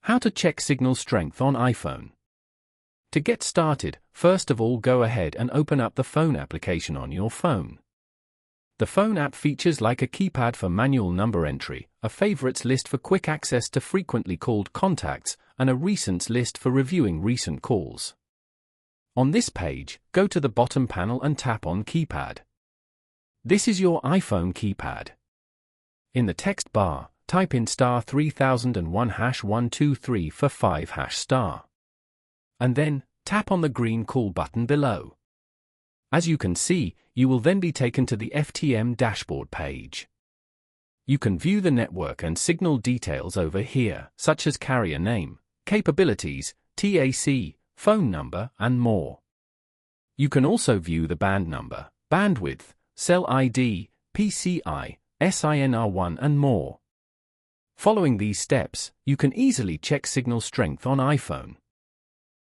How to check signal strength on iPhone. To get started, first of all go ahead and open up the phone application on your phone. The phone app features like a keypad for manual number entry, a favorites list for quick access to frequently called contacts, and a recents list for reviewing recent calls. On this page, go to the bottom panel and tap on Keypad. This is your iPhone keypad. In the text bar, type in *3001#123 for 5#*. And then, tap on the green Call button below. As you can see, you will then be taken to the FTM dashboard page. You can view the network and signal details over here, such as carrier name, capabilities, TAC, phone number, and more. You can also view the band number, bandwidth, cell ID, PCI, SINR1 and more. Following these steps, you can easily check signal strength on iPhone.